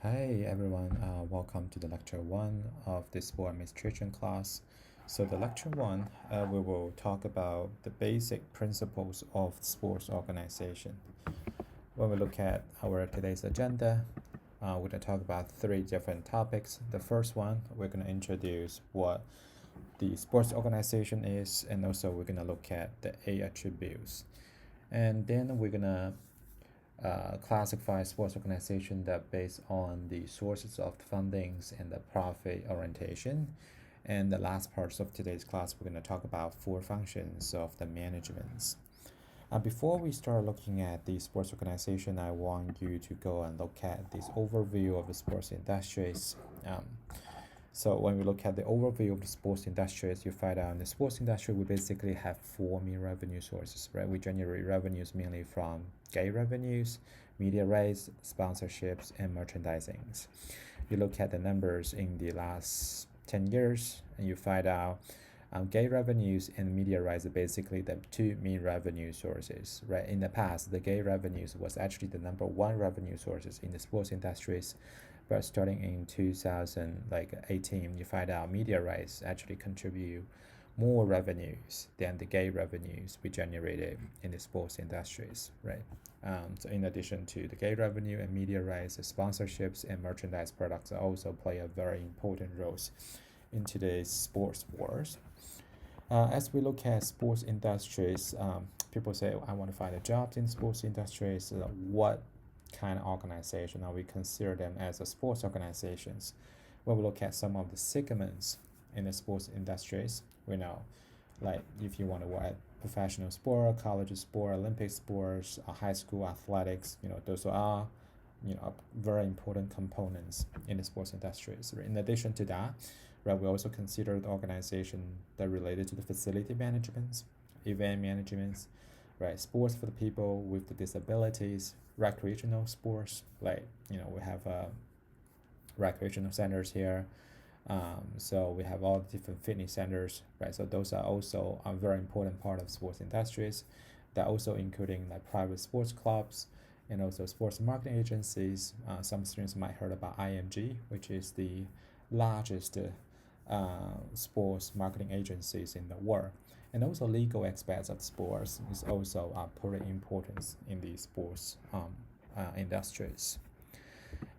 Hi everyone, welcome to the lecture one of the sport administration class. So the lecture one, we will talk about the basic principles of sports organization. When we look at our today's agenda, we're going to talk about three different topics. The first one, we're going to introduce what the sports organization is, and also we're going to look at the A attributes. And then we're going to classify sports organization that based on the sources of fundings and the profit orientation. And the last parts of today's class, we're going to talk about four functions of the management. Before we start looking at the sports organization, I want you to go and look at this overview of the sports industries. So when we look at the overview of the sports industries, you find out in the sports industry, we basically have four main revenue sources, right? We generate revenues mainly from gate revenues, media rights, sponsorships, and merchandising. You look at the numbers in the last 10 years, and you find out gate revenues and media rights are basically the two main revenue sources, right? In the past, the gate revenues was actually the number one revenue sources in the sports industries, but starting in 2018, you find out media rights actually contribute more revenues than the gate revenues we generated in the sports industries, right? So in addition to the gate revenue and media rights, the sponsorships and merchandise products also play a very important roles in today's sports wars. As we look at sports industries, people say, I want to find a job in sports industries. What kind of organization are we consider them as a sports organizations? When we look at some of the segments in the sports industries, we know, like if you want to work at professional sport, college sport, Olympic sports, high school athletics, those are very important components in the sports industries. In addition to that, right, we also consider the organization that related to the facility management, event management, right, sports for the people with the disabilities, recreational sports, like we have recreational centers here. So we have all different fitness centers, right? So those are also a very important part of sports industries. That also including like private sports clubs and also sports marketing agencies. Some students might heard about IMG, which is the largest sports marketing agencies in the world. And also legal aspects of sports is also pretty important in the sports industries.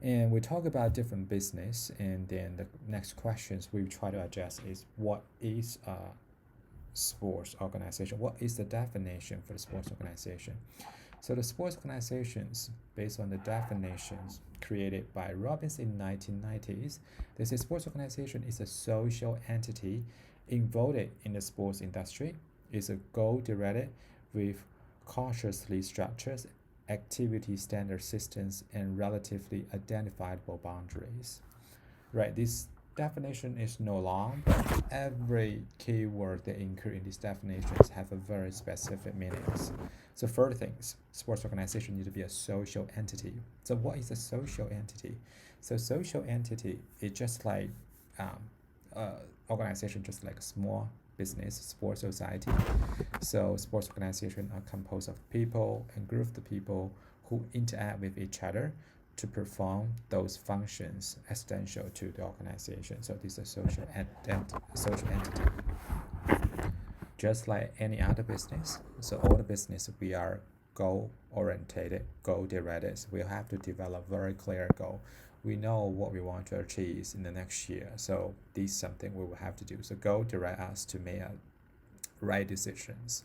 And we talk about different business, and then the next questions we try to address is what is a sports organization? What is the definition for the sports organization? So the sports organizations, based on the definitions created by Robbins in 1990s, they say sports organization is a social entity involved in the sports industry, is a goal-directed with cautiously structured activity standard systems and relatively identifiable boundaries. Right, this definition is no long, but every keyword that include in these definitions have a very specific meanings. So further things, sports organization need to be a social entity. So what is a social entity? So social entity is just like organization, just like a small business, sports society. So sports organizations are composed of people and group of people who interact with each other to perform those functions essential to the organization. So this is a social entity. Just like any other business, so all the business we are goal oriented, goal directed. We have to develop very clear goal. We know what we want to achieve in the next year. So this is something we will have to do. So goal direct us to make right decisions.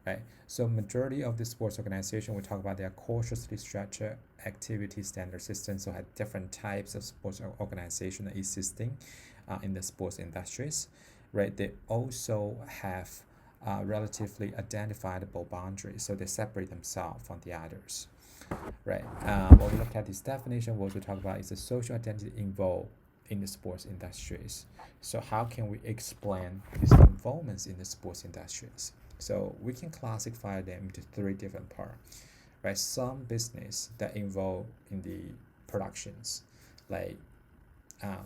Right. So majority of the sports organization we talk about they are cautiously structured activity standard systems. So have different types of sports organization existing in the sports industries. Right. They also have relatively identifiable boundaries, so they separate themselves from the others. Right. When we look at this definition, what we talk about is the social identity involved in the sports industries. So how can we explain these involvements in the sports industries? So we can classify them into three different parts. Right. Some business that involve in the productions, like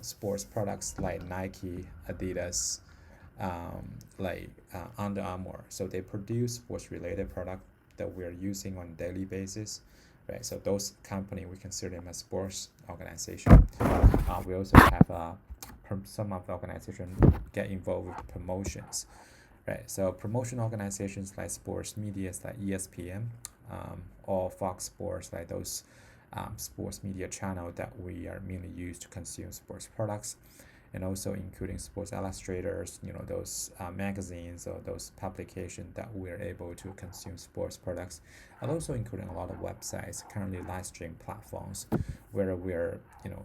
sports products like Nike, Adidas, Under Armour. So they produce sports related product that we are using on a daily basis. right? So those company we consider them as sports organization. We also have some of the organization get involved with promotions, right? So promotion organizations like sports media like ESPN, or Fox Sports, like those sports media channel that we are mainly used to consume sports products, and also including Sports Illustrators, those magazines or those publications that we're able to consume sports products, and also including a lot of websites, currently live stream platforms, where we're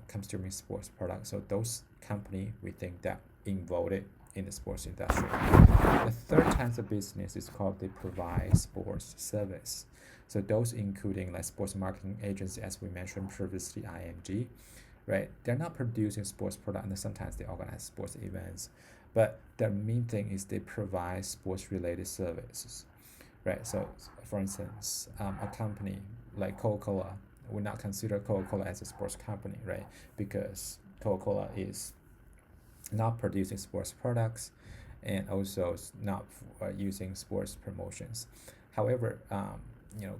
consuming sports products. So those company we think that involved in the sports industry. The third type of business is called they provide sports service. So those including like sports marketing agency, as we mentioned previously, IMG, right? They're not producing sports product, and sometimes they organize sports events, but their main thing is they provide sports related services, right? So for instance, a company like Coca-Cola would not consider Coca-Cola as a sports company, right? Because Coca-Cola is not producing sports products and also not using sports promotions. However,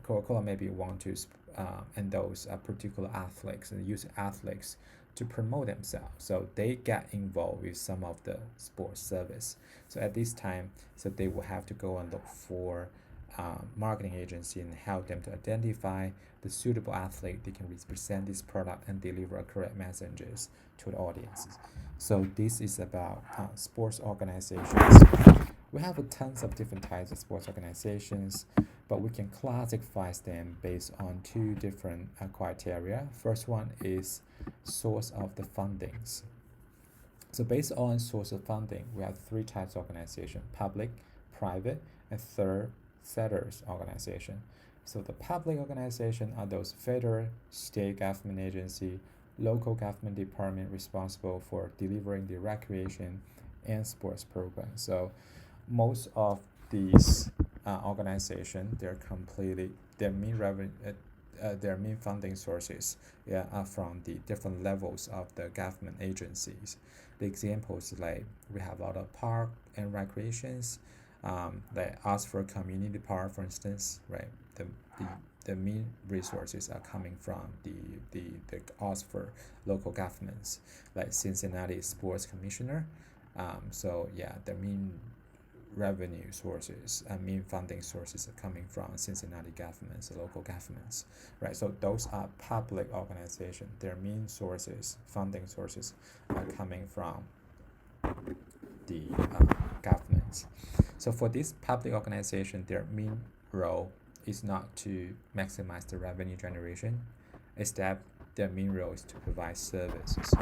Coca-Cola maybe want to endorse a particular athletes and use athletes to promote themselves. So they get involved with some of the sports service. So at this time, so they will have to go and look for marketing agency and help them to identify the suitable athlete they can represent this product and deliver correct messages to the audiences. So this is about sports organizations. We have tons of different types of sports organizations, but we can classify them based on two different criteria. First one is source of the fundings. So based on source of funding, we have three types of organization: public, private, and third sectors organization. So the public organization are those federal, state government agency, local government department responsible for delivering the recreation and sports programs. So most of these organizations, their main funding sources, are from the different levels of the government agencies. The examples, like we have a lot of park and recreations, like Oxford Community Park, for instance, right? The main resources are coming from the Oxford local governments, like Cincinnati Sports Commissioner. So yeah, the main revenue sources and main funding sources are coming from Cincinnati governments, local governments, right? So those are public organizations. Their main sources, funding sources, are coming from the governments. So for this public organization, their main role is not to maximize the revenue generation. Instead, their main role is to provide services,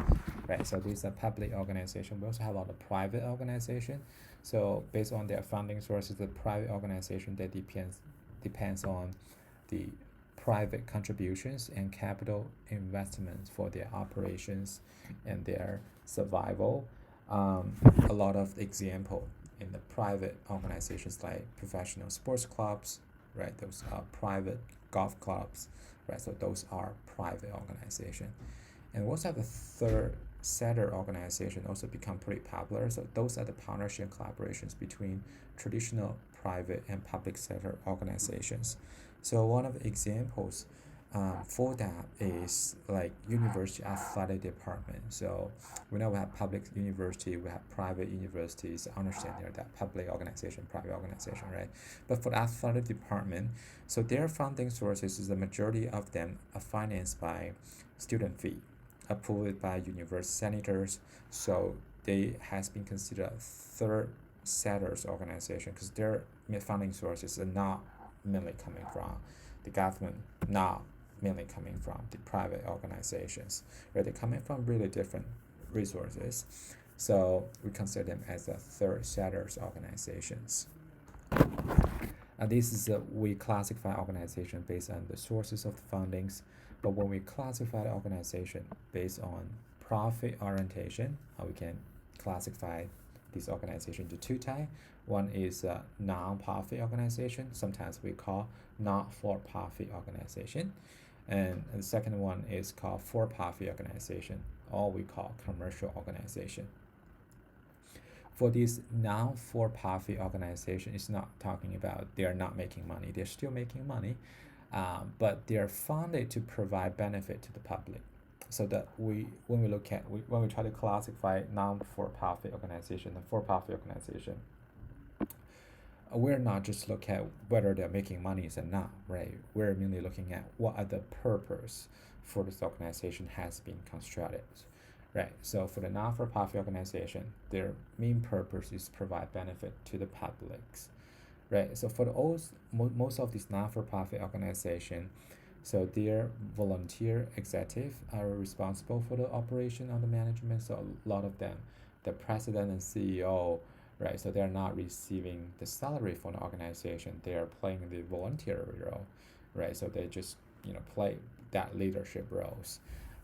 right? So these are public organizations. We also have a lot of private organizations. So based on their funding sources, the private organization that depends on the private contributions and capital investments for their operations and their survival. A lot of example in the private organizations like professional sports clubs, right? Those are private golf clubs, right? So those are private organizations. And we also have the third sector organization also become pretty popular. So those are the partnership collaborations between traditional private and public sector organizations. So one of the examples for that is like university athletic department. So we know we have public university, we have private universities. I understand there that public organization, private organization, right? But for the athletic department, so their funding sources is the majority of them are financed by student fee, approved by university senators. So they has been considered third sectors organization because their funding sources are not mainly coming from the government, not mainly coming from the private organizations, right? They're coming from really different resources. So we consider them as the third sectors organizations. And this is we classify organization based on the sources of the fundings. But when we classify the organization based on profit orientation, we can classify this organization into two types. One is a non-profit organization, sometimes we call not-for-profit organization. And the second one is called for-profit organization, or we call commercial organization. For this non-for-profit organization, it's not talking about they're not making money. They're still making money, but they are funded to provide benefit to the public. So that when we try to classify non-for-profit organization and for-profit organization, we're not just looking at whether they're making money or not, right? We're mainly looking at what are the purpose for this organization has been constructed, right? So for the non-for-profit organization, their main purpose is provide benefit to the publics, right? So for most of these non-for-profit organization, so their volunteer executive are responsible for the operation of the management. So a lot of them, the president and CEO, right? So they're not receiving the salary from the organization. They are playing the voluntary role, right? So they just play that leadership roles,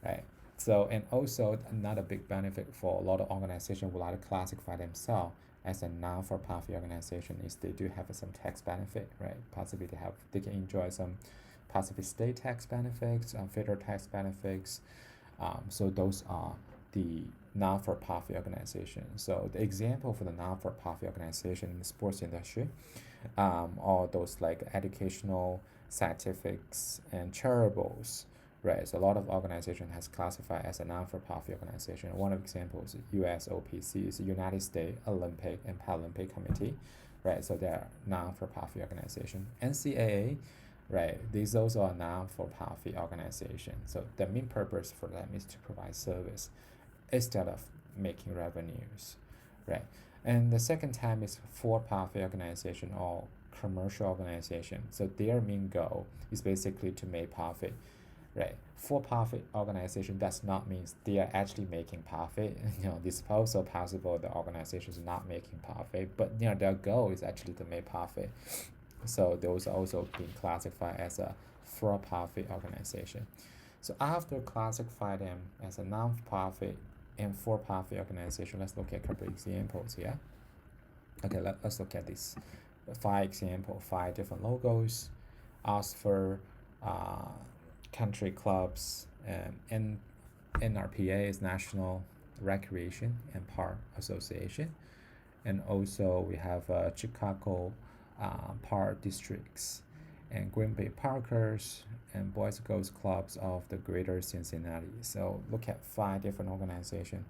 right? So and also another big benefit for a lot of organizations would like to classify themselves as a non-for-profit organization is they do have some tax benefit, right? Possibly they can enjoy some possibly state tax benefits, federal tax benefits. So those are the non-for-profit organization. So the example for the non-for-profit organization in the sports industry, all those like educational, scientifics, and charities, right? So a lot of organization has classified as a non-for-profit organization. One of the examples is USOPC, is the United States Olympic and Paralympic Committee, right? So they are non-for-profit organization. NCAA, right? These also are non-for-profit organization. So the main purpose for them is to provide service instead of making revenues, right? And the second type is for-profit organization or commercial organization. So their main goal is basically to make profit, right? For-profit organization does not mean they are actually making profit. It's also possible the organization is not making profit, but their goal is actually to make profit. So those are also being classified as a for-profit organization. So after classify them as a non-profit and for-profit organization, let's look at a couple examples here. Okay, let's look at this 5 different logos. Oxford, country clubs, and NRPA is National Recreation and Park Association, and also we have Chicago Park Districts and Green Bay Packers and Boys and Girls Clubs of the Greater Cincinnati. So look at 5 different organizations.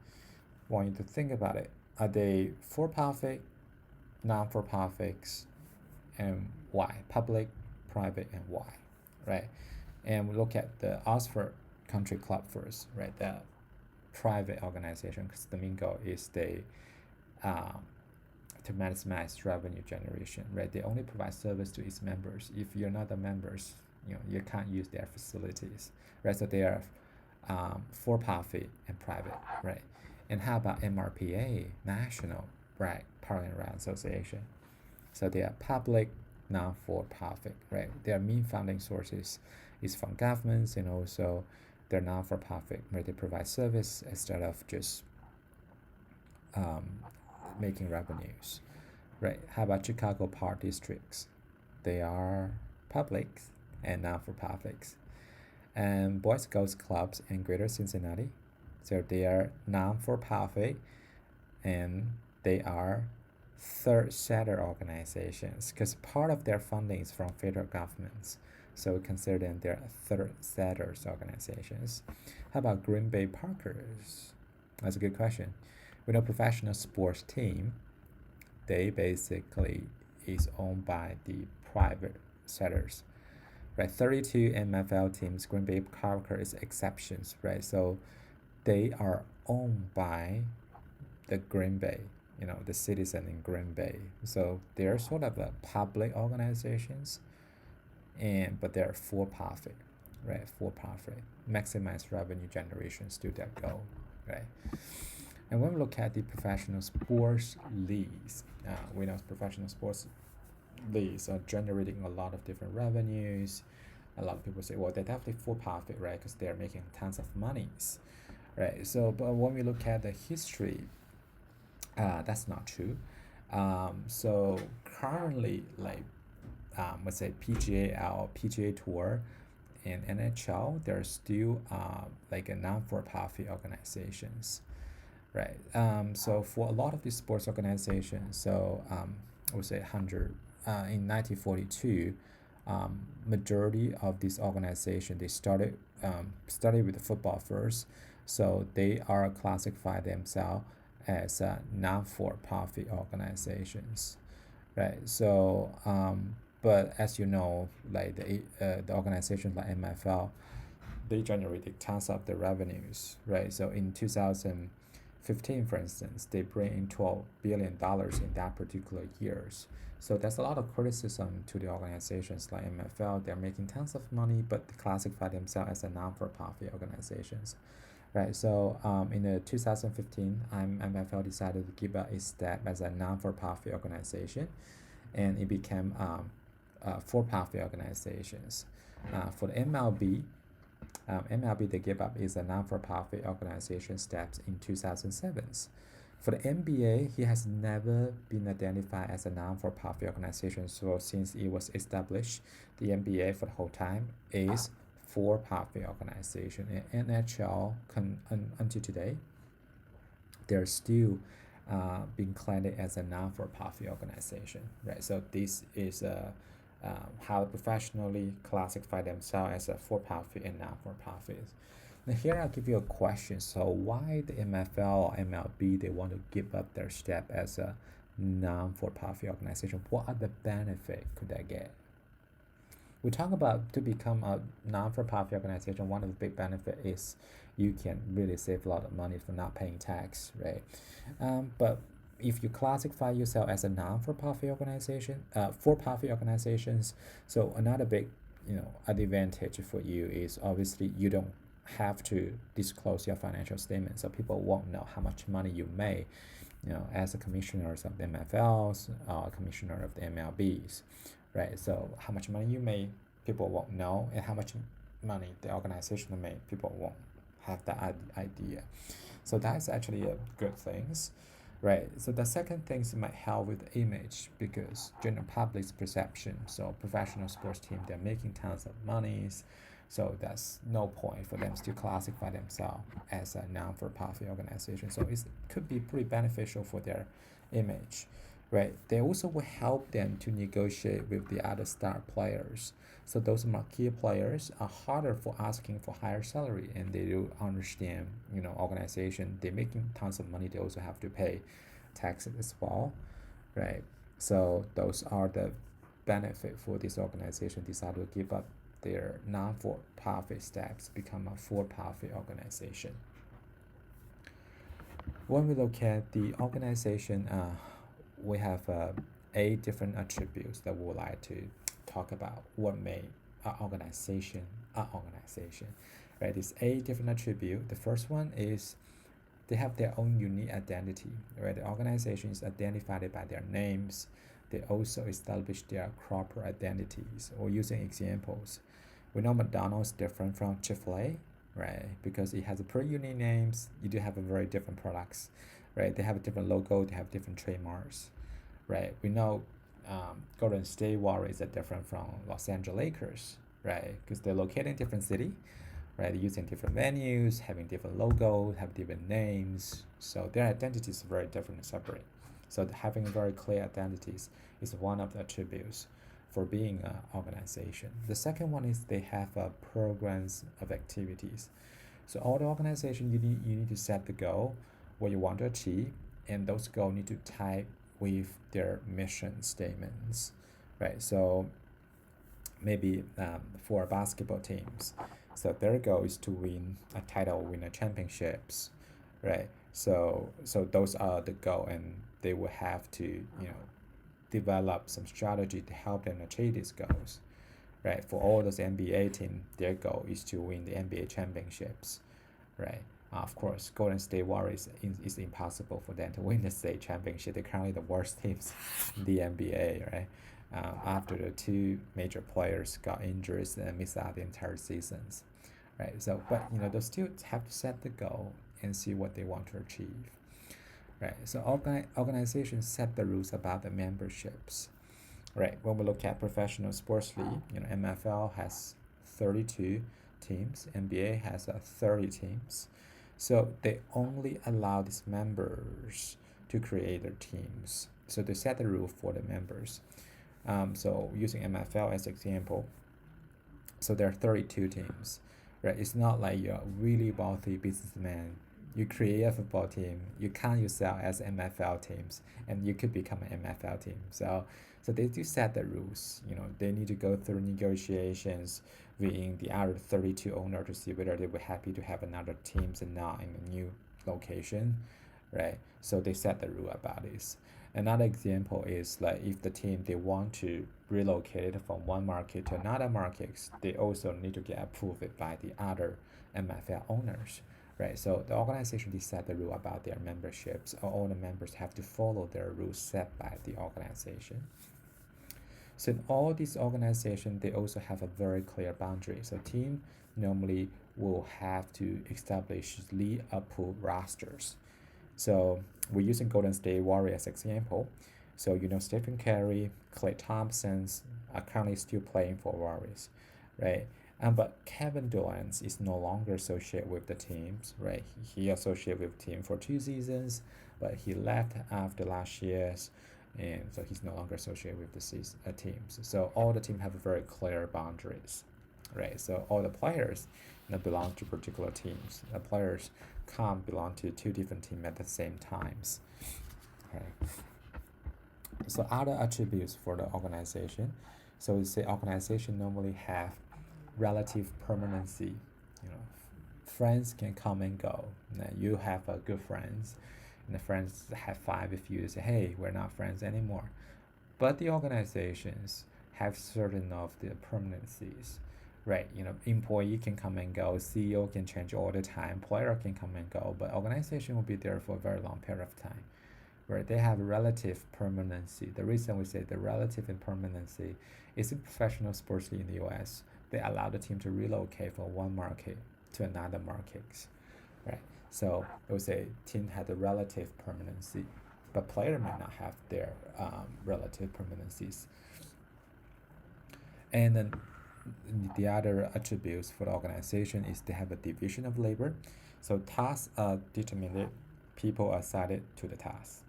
Want you to think about it. Are they for-profit, non-for-profits, and why? Public, private, and why, right? And we look at the Oxford Country Club first, right? The private organization, because the main goal is they to maximize revenue generation, right? They only provide service to its members. If you're not the members, you can't use their facilities, right? So they are for-profit and private, right? And how about MRPA, National Park and Rec Association? So they are public, non-for-profit, right? Their main funding sources is from governments, and also they're non-for-profit, where they provide service instead of just making revenues, right? How about Chicago Park Districts? They are public and non-for-profits. And Boy Scouts clubs in Greater Cincinnati, so they are non-for-profit and they are third sector organizations because part of their funding is from federal governments. So we consider them their third sector organizations. How about Green Bay Packers? That's a good question. We know professional sports team, they basically is owned by the private sectors, right? 32 NFL teams, Green Bay Packers is exceptions, right? So they are owned by the Green Bay, the citizen in Green Bay. So they're sort of a public organizations, but they're for profit, right? For profit, maximize revenue generations to that goal, right? And when we look at the professional sports leagues, we know professional sports leagues are generating a lot of different revenues. A lot of people say, well, they're definitely for profit, right? Because they're making tons of monies, right? So, but when we look at the history, that's not true. So currently, like, let's say PGA Tour, and NHL, they're still like a non-for-profit organizations, right? So for a lot of these sports organizations, so I would say 100 in 1942, majority of these organizations they started with football first, so they are classified themselves as non-for-profit organizations, right? So but as you know, like the organizations like MFL, they generated tons of the revenues, right? So in 2015, for instance, they bring in $12 billion in that particular years. So there's a lot of criticism to the organizations like MFL. They're making tons of money, but they classify themselves as a non-for-profit organizations, right? So in the 2015, MFL decided to give up its step as a non-for-profit organization, and it became for-profit organizations. For the MLB, they gave up is a non-for-profit organization steps in 2007. For the NBA, he has never been identified as a non-for-profit organization. So since it was established, the NBA for the whole time is for-profit organization. And NHL until today, they're still being claimed as a non-for-profit organization, right? So this is how professionally classify themselves as a for-profit and non-for-profit. Now here I'll give you a question. So why the MFL or MLB they want to give up their step as a non-for-profit organization? What are the benefit could they get? We talk about to become a non-for-profit organization. One of the big benefit is you can really save a lot of money for not paying tax, right? But if you classify yourself as a non-for-profit organization, for-profit organizations, so another big, advantage for you is obviously you don't have to disclose your financial statement, so people won't know how much money you made, as a commissioner of the MFLs or commissioner of the MLBs, right? So how much money you made, people won't know, and how much money the organization made, people won't have that idea. So that's actually a good things, right? So the second thing might help with image because general public's perception. So professional sports team they're making tons of monies, so that's no point for them to classify themselves as a non-for-profit organization. So it could be pretty beneficial for their image, right? They also will help them to negotiate with the other star players. So those marquee players are harder for asking for higher salary, and they do understand, organization they're making tons of money. They also have to pay taxes as well, right? So those are the benefit for this organization decide to give up their non-for-profit steps, become a for-profit organization. When we look at the organization, we have 8 different attributes that we would like to talk about what make an organization, right? These 8 different attributes. The first one is they have their own unique identity, right? The organization is identified by their names. They also establish their corporate identities. Or using examples, we know McDonald's different from Chick-fil-A, right? Because it has a pretty unique names. You do have a very different products, right? They have a different logo. They have different trademarks, right? We know Golden State Warriors are different from Los Angeles Lakers, right? Because they're located in different city, right? Using different venues, having different logos, have different names. So their identities are very different and separate. So having very clear identities is one of the attributes for being an organization. The second one is they have programs of activities. So all the organization you need to set the goal, what you want to achieve, and those goals need to tie with their mission statements, right? So maybe for basketball teams, so their goal is to win a title, win a championships, right? So those are the goal, and they will have to develop some strategy to help them achieve these goals, right? For all those NBA team, their goal is to win the NBA championships, right? Of course, Golden State Warriors is impossible for them to win the state championship. They're currently the worst teams in the NBA, right? After the 2 major players got injured and missed out the entire seasons, right? So, but they still have to set the goal and see what they want to achieve, right? So, organizations set the rules about the memberships, right? When we look at professional sports league, MFL has 32 teams, NBA has 30 teams. So they only allow these members to create their teams. So they set the rule for the members. So using MFL as example, so there are 32 teams, right? It's not like you're a really wealthy businessman. You create a football team, you count yourself as MFL teams, and you could become an MFL team. So they do set the rules. They need to go through negotiations within the other 32 owner to see whether they were happy to have another teams and not in a new location, right? So they set the rule about this. Another example is like if the team they want to relocate it from one market to another market, they also need to get approved by the other MFL owners, right? So the organization decide the rule about their memberships, or all the members have to follow their rules set by the organization. So in all these organizations, they also have a very clear boundary. So team normally will have to establish league approved rosters. So we're using Golden State Warriors as example. So Stephen Curry, Klay Thompsons are currently still playing for Warriors, right? But Kevin Durant is no longer associated with the teams, right? He associated with the team for 2 seasons, but he left after last year's, and so he's no longer associated with the teams. So all the team have very clear boundaries, right? So all the players belong to particular teams. The players can't belong to two different teams at the same times. Okay. So other attributes for the organization. So we say organization normally have relative permanency. Friends can come and go. Now, you have a good friends, and the friends have five if you say, hey, we're not friends anymore. But the organizations have certain of the permanencies, right? Employee can come and go, CEO can change all the time, player can come and go, but organization will be there for a very long period of time, right? They have relative permanency. The reason we say the relative impermanency is in professional sports in the US, they allow the team to relocate from one market to another market, right? So it would say team had a relative permanency, but player may not have their relative permanencies. And then the other attributes for the organization is they have a division of labor. So tasks are determined, people are assigned to the task.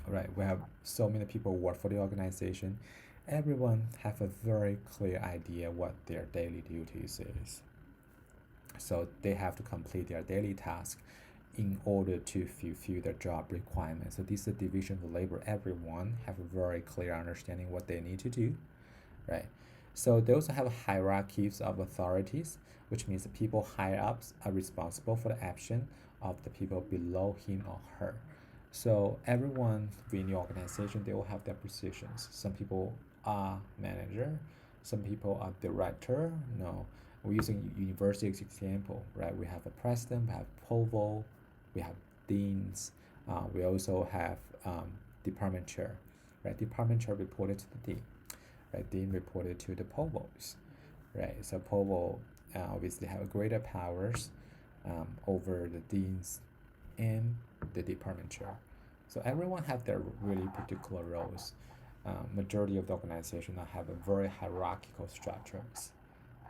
Right, we have so many people work for the organization. Everyone have a very clear idea what their daily duties is. So they have to complete their daily task in order to fulfill their job requirements. So this is a division of labor. Everyone have a very clear understanding what they need to do, right? So they also have hierarchies of authorities, which means the people higher ups are responsible for the action of the people below him or her. So everyone within the organization, they all have their positions. Some people are manager, some people are director. No, we're using university as example, right? We have a president, we have provost, we have deans. We also have department chair, right? Department chair reported to the dean, right? Dean reported to the provost, right? So provost obviously have greater powers over the deans and the department chair. So everyone have their really particular roles. Majority of the organization have a very hierarchical structures,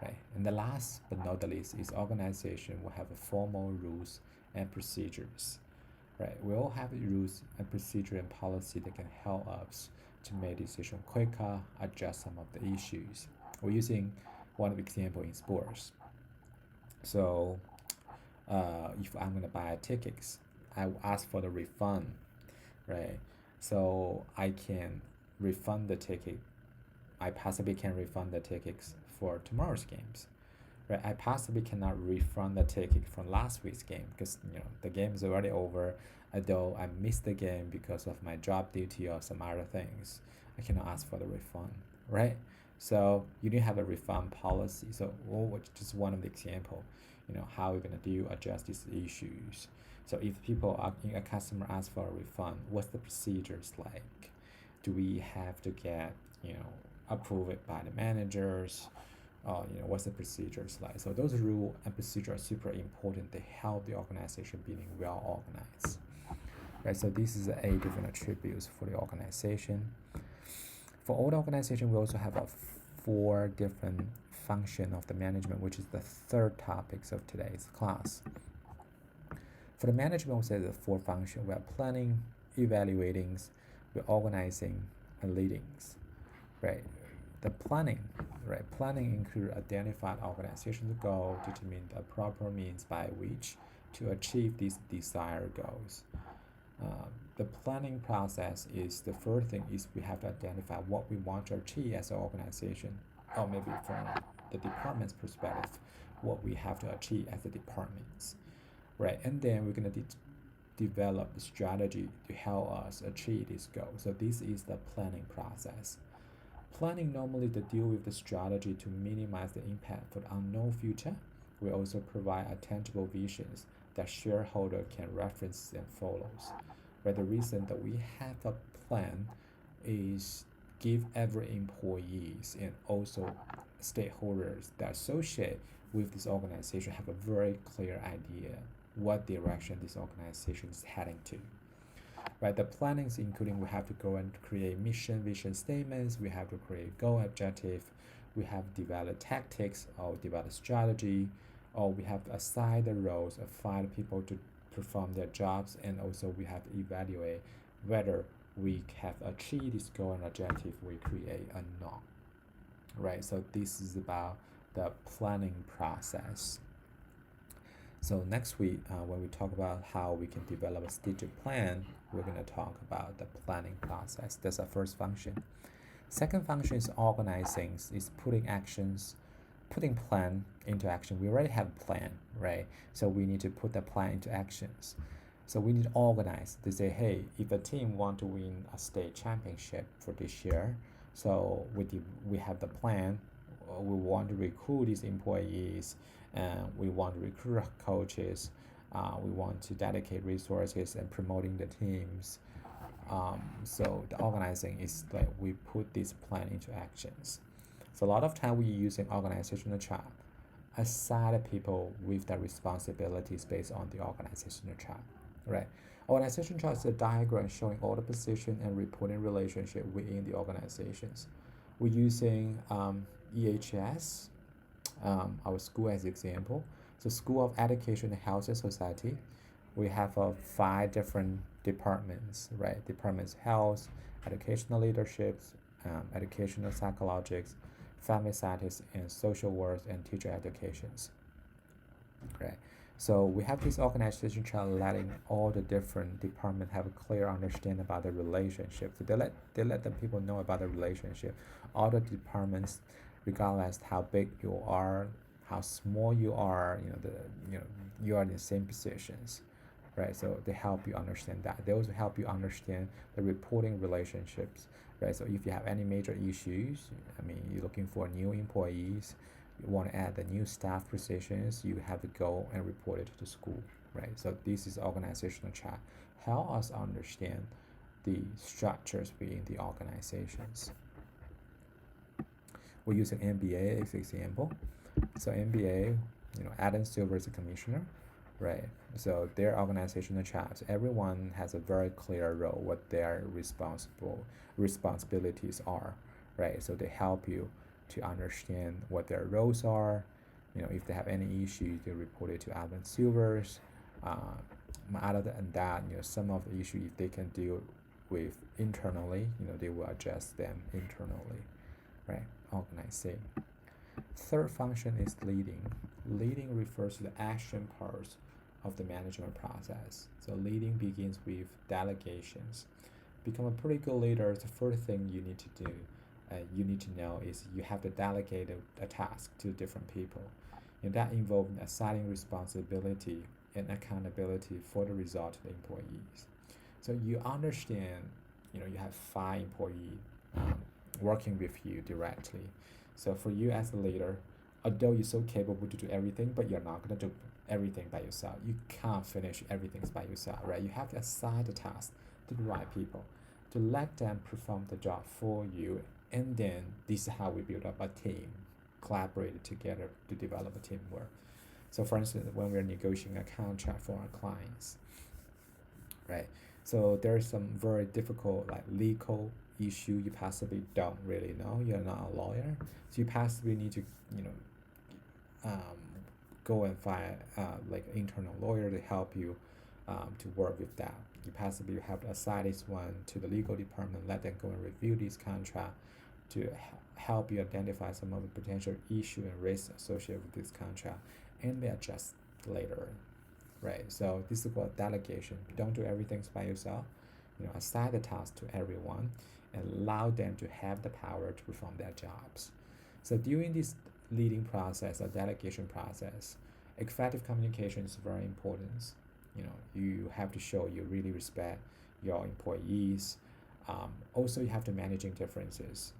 right? And the last but not the least is organization will have a formal rules and procedures, right? We all have rules and procedure and policy that can help us to make decision quicker, adjust some of the issues. We're using one example in sports. So if I'm gonna buy tickets, I will ask for the refund, right? So I can refund the ticket. I possibly can refund the tickets for tomorrow's games, right? I possibly cannot refund the ticket from last week's game because the game is already over. Although I missed the game because of my job duty or some other things, I cannot ask for the refund, right? So you need to have a refund policy. So just one of the example, how we're gonna do adjust these issues. So if people are a customer asks for a refund, what's the procedures like? Do we have to get approved by the managers? What's the procedures like? So those rules and procedures are super important. They help the organization being well organized. Right, so this is 8 different attributes for the organization. For all the organization, we also have 4 different function of the management, which is the third topics of today's class. For the management, we say the 4 functions. We are planning, evaluating, we're organizing, and leading. right? The planning, right? Planning include identified organizational goal, determine the proper means by which to achieve these desired goals. The planning process is the first thing is we have to identify what we want to achieve as an organization, or maybe from the department's perspective, what we have to achieve as the departments, right? And then we're gonna develop a strategy to help us achieve this goal. So this is the planning process. Planning normally to deal with the strategy to minimize the impact for the unknown future. We also provide a tangible visions that shareholder can reference and follows. But the reason that we have a plan is give every employees and also stakeholders that associate with this organization have a very clear idea what direction this organization is heading to, right? The plannings including we have to go and create mission vision statements, we have to create goal objective, we have develop tactics or develop strategy, or we have to assign the roles of find people to perform their jobs, and also we have to evaluate whether we have achieved this goal and objective we create or not, right? So this is about the planning process. So next week, when we talk about how we can develop a strategic plan, we're going to talk about the planning process. That's our first function. Second function is organizing, is putting plan into action. We already have a plan, right? So we need to put the plan into actions. So we need to organize to say, hey, if a team want to win a state championship for this year, so we have the plan. We want to recruit these employees, and we want to recruit coaches. We want to dedicate resources and promoting the teams. So the organizing is like we put this plan into actions. So a lot of time we use an organizational chart, assign the people with the responsibilities based on the organizational chart, right? Organization chart is a diagram showing all the position and reporting relationship within the organizations. We're using EHS, our school as example. So School of Education, Health and Society. We have 5 different departments, right? Departments: health, educational leaderships, educational psychologists, family scientists, and social work and teacher educations, right? So we have this organization chart letting all the different departments have a clear understanding about the relationship. So they let the people know about the relationship. All the departments, regardless how big you are, how small you are, you are in the same positions, right? So they help you understand that. They also help you understand the reporting relationships, right? So if you have any major issues, I mean, you're looking for new employees, you want to add the new staff positions, you have to go and report it to the school, right? So this is organizational chart. Help us understand the structures within the organizations. We're using NBA as example. So NBA, Adam Silver is the commissioner, right? So their organizational charts, everyone has a very clear role what their responsibilities are, right? So they help you to understand what their roles are. If they have any issues, they report it to Adam Silver's. Other than that, some of the issues if they can deal with internally, they will address them internally, right? Organizing. Third function is leading. Leading refers to the action parts of the management process. So leading begins with delegations. Become a pretty good leader, the first thing you need to do, you need to know is you have to delegate a task to different people. And that involves assigning responsibility and accountability for the result of the employees. So you understand, you have 5 employees working with you directly. So for you as a leader, although you're so capable to do everything, but you're not gonna do everything by yourself. You can't finish everything by yourself, right? You have to assign the task to the right people to let them perform the job for you. And then this is how we build up a team, collaborate together to develop a teamwork. So for instance, when we're negotiating a contract for our clients, right? So there's some very difficult like legal issue you possibly don't really know. You're not a lawyer, so you possibly need to um, go and find like an internal lawyer to help you to work with that. You possibly have to assign this one to the legal department, let them go and review this contract, to help you identify some of the potential issue and risks associated with this contract, and they adjust later, right? So this is called delegation. Don't do everything by yourself. Assign the task to everyone and allow them to have the power to perform their jobs. So during this leading process or delegation process, effective communication is very important. You have to show you really respect your employees. Also, you have to managing differences.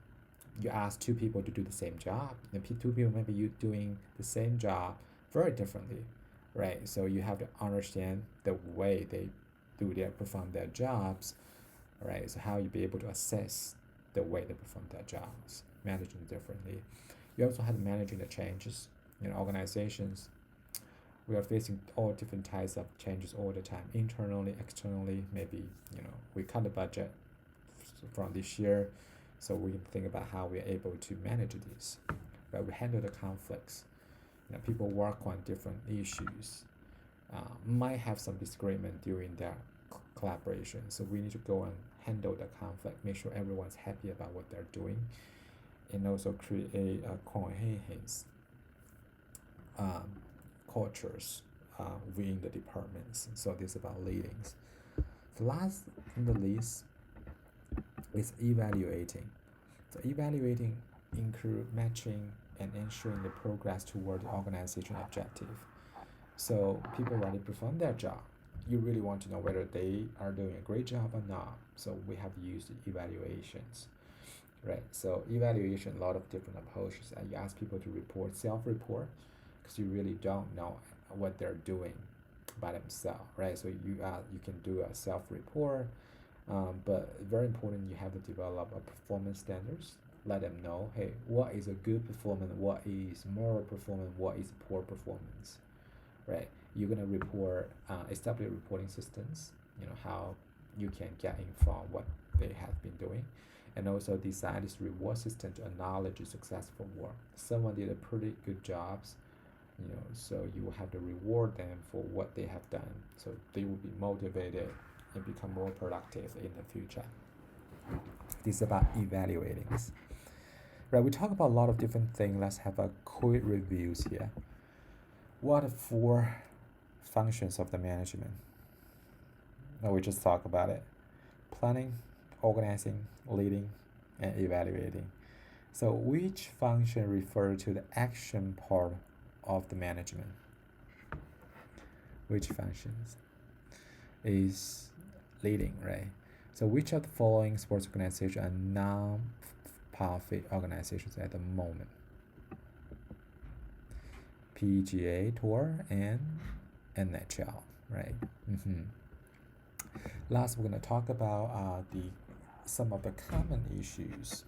You ask two people to do the same job, and two people maybe you doing the same job very differently, right? So you have to understand the way they perform their jobs, right? So how you be able to assess the way they perform their jobs, managing differently. You also have to managing the changes. Organizations, we are facing all different types of changes all the time, internally, externally. Maybe we cut the budget from this year, so we can think about how we are able to manage this. Right? We handle the conflicts. People work on different issues. Might have some disagreement during their collaboration, so we need to go and handle the conflict, make sure everyone's happy about what they're doing, and also create a coherence cultures within the departments. So this is about leadings. The last in the list is evaluating. So evaluating include matching and ensuring the progress toward the organization objective. So people already perform their job. You really want to know whether they are doing a great job or not. So we have used evaluations, right? So evaluation, a lot of different approaches. You ask people to report, self-report, because you really don't know what they're doing by themselves, right? So you can do a self-report, but very important, you have to develop a performance standards. Let them know, hey, what is a good performance, what is moral performance, what is poor performance, right? You're gonna report, establish reporting systems. How you can get informed what they have been doing, and also design this reward system to acknowledge successful work. Someone did a pretty good jobs, so you will have to reward them for what they have done, so they will be motivated and become more productive in the future. This is about evaluating. Right, we talk about a lot of different things. Let's have a quick reviews here. What are 4 functions of the management? Now we just talk about it. Planning, organizing, leading, and evaluating. So which function refer to the action part of the management? Which functions is leading, right? So which of the following sports organizations are non-profit organizations at the moment? PGA Tour and NHL, right? Last, we're going to talk about some of the common issues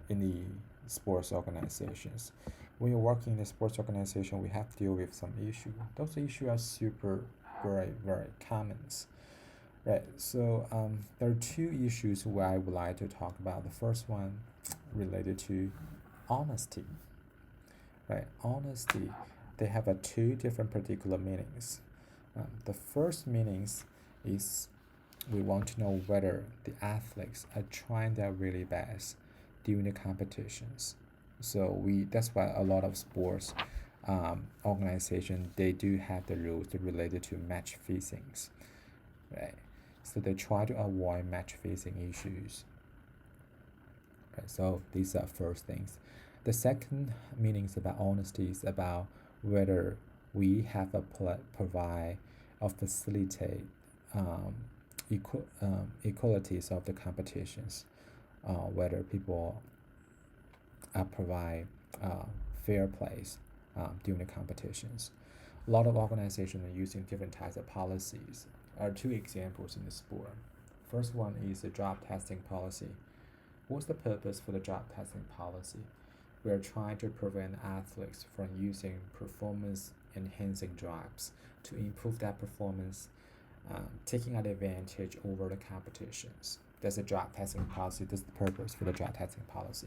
in the sports organizations. When you're working in a sports organization, we have to deal with some issues. Those issues are very common, right? So there are 2 issues where I would like to talk about. The first one related to honesty, right? Honesty, they have 2 different particular meanings. The first meanings is we want to know whether the athletes are trying their really best during the competitions. So that's why a lot of sports organizations, they do have the rules related to match fixing, right? So they try to avoid match fixing issues. Right, so these are first things. The second meaning is about honesty is about whether we have provide or facilitate equalities of the competitions, whether people provide fair plays during the competitions. A lot of organizations are using different types of policies. There are 2 examples in the sport. First one is the job testing policy. What's the purpose for the job testing policy? We are trying to prevent athletes from using performance enhancing drugs to improve their performance, taking advantage over the competitions. That's a job testing policy. That's the purpose for the job testing policy,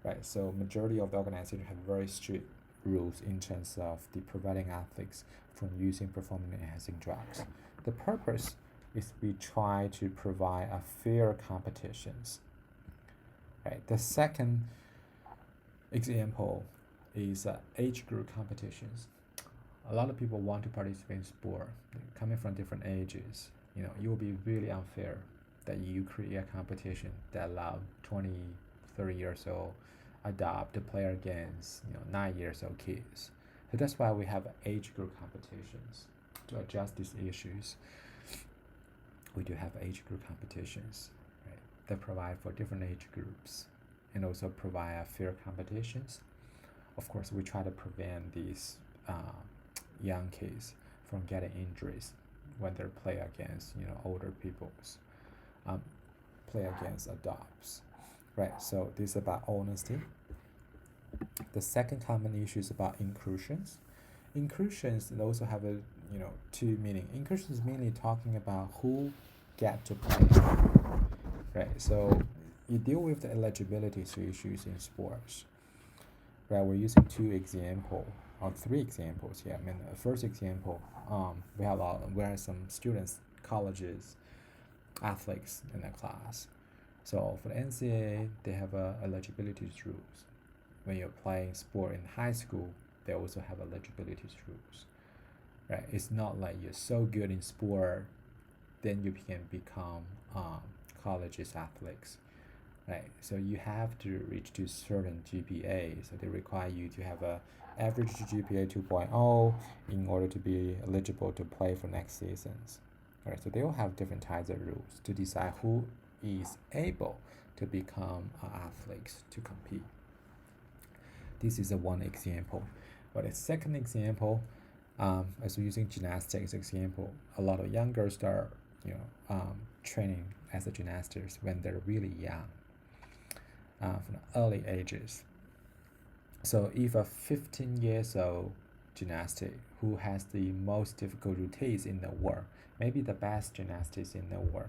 right? So majority of the organizations have very strict rules in terms of the preventing athletes from using performance enhancing drugs. The purpose is we try to provide a fair competitions, right? The second example is age group competitions. A lot of people want to participate in sport, coming from different ages. It will be really unfair that you create a competition that allow 20, 30 years old adopt to play against 9 years old kids. So that's why we have age group competitions to adjust these issues. We do have age group competitions, right, that provide for different age groups and also provide fair competitions. Of course, we try to prevent these young kids from getting injuries when they play against older people's, play against adults, right? So this is about honesty. The second common issue is about inclusions. Inclusions also have a two meaning. Inclusions mainly talking about who get to play, right? So you deal with the eligibility issues in sports, right? We're using two examples or three examples here. I mean, the first example, we have some students, colleges, athletes in the class. So for the NCAA, they have eligibility rules. When you're playing sport in high school, they also have eligibility rules, right? It's not like you're so good in sport, then you can become colleges athletes, right? So you have to reach to certain GPA. So they require you to have a average GPA 2.0 in order to be eligible to play for next seasons. Right, so they will have different types of rules to decide who is able to become athletes to compete. This is one example. But a second example, as we're using gymnastics example, a lot of young girls start training as a gymnastics when they're really young, from early ages. So if a 15 years old gymnast who has the most difficult routines in the world, maybe the best gymnastics in the world,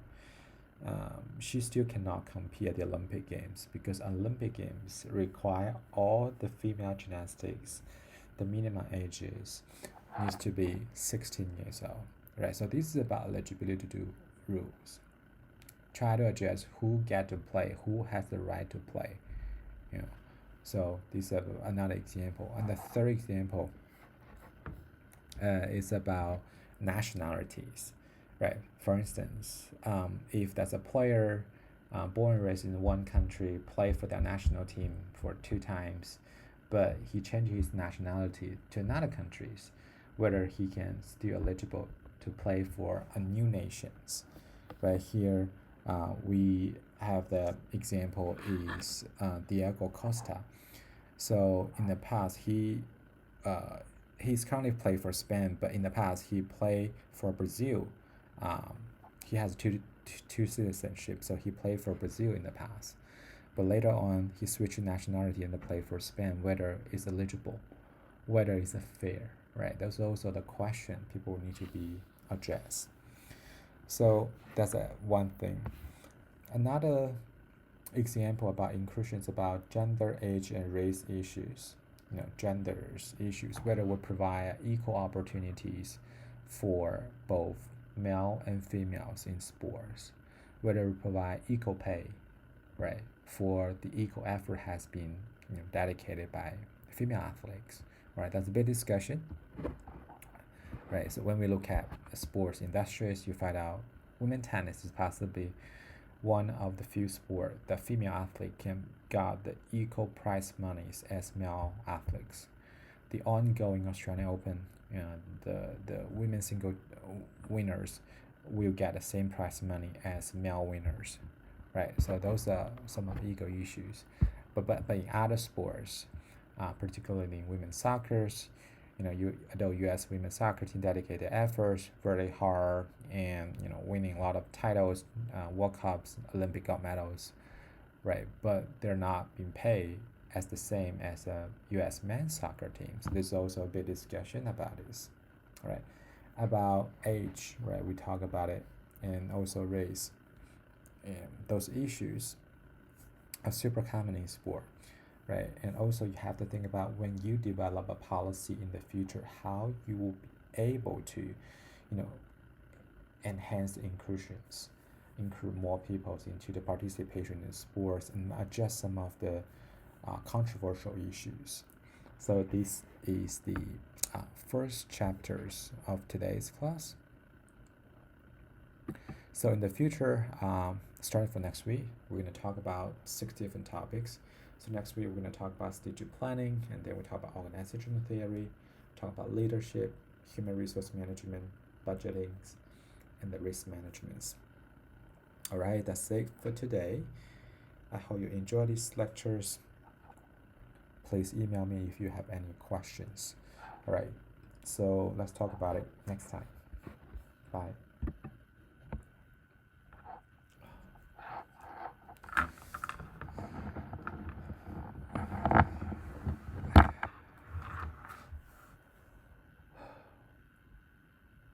she still cannot compete at the Olympic Games because Olympic Games require all the female gymnastics, the minimum ages needs to be 16 years old, right? So this is about eligibility to rules. Try to adjust who get to play, who has the right to play, So this is another example. And the third example is about nationalities, right? For instance, if there's a player born and raised in one country, play for their national team for 2 times, but he changes his nationality to another country, whether he can still eligible to play for a new nations. Right here, we have the example is Diego Costa. So in the past, he's currently played for Spain, but in the past he played for Brazil. He has two citizenships, so he played for Brazil in the past. But later on, he switched nationality and played for Spain. Whether it's eligible, whether it's fair, right? That's also the question people need to be addressed. So that's one thing. Another example about inclusion is about gender, age, and race issues. Genders issues, whether we provide equal opportunities for both male and females in sports, whether we provide equal pay, right, for the equal effort has been dedicated by female athletes, right? That's a big discussion, right? So when we look at sports industries, you find out women tennis is possibly one of the few sports that female athlete can got the equal prize monies as male athletes. The ongoing Australian Open, the women single winners will get the same prize money as male winners, right? So those are some of the ego issues. But in other sports, particularly in women's soccer, the U.S. women's soccer team dedicated efforts very hard and winning a lot of titles, World Cups, Olympic gold medals, right? But they're not being paid as the same as a U.S. men's soccer team. So there's also a big discussion about this, right? About age, right? We talk about it, and also race, and those issues are super common in sport. Right, and also you have to think about when you develop a policy in the future, how you will be able to, enhance the inclusions, include more people into the participation in sports and address some of the controversial issues. So this is the first chapters of today's class. So in the future, starting from next week, we're going to talk about 6 different topics. So next week, we're going to talk about strategic planning, and then we talk about organizational theory, talk about leadership, human resource management, budgeting, and the risk management. All right, that's it for today. I hope you enjoy these lectures. Please email me if you have any questions. All right, so let's talk about it next time. Bye.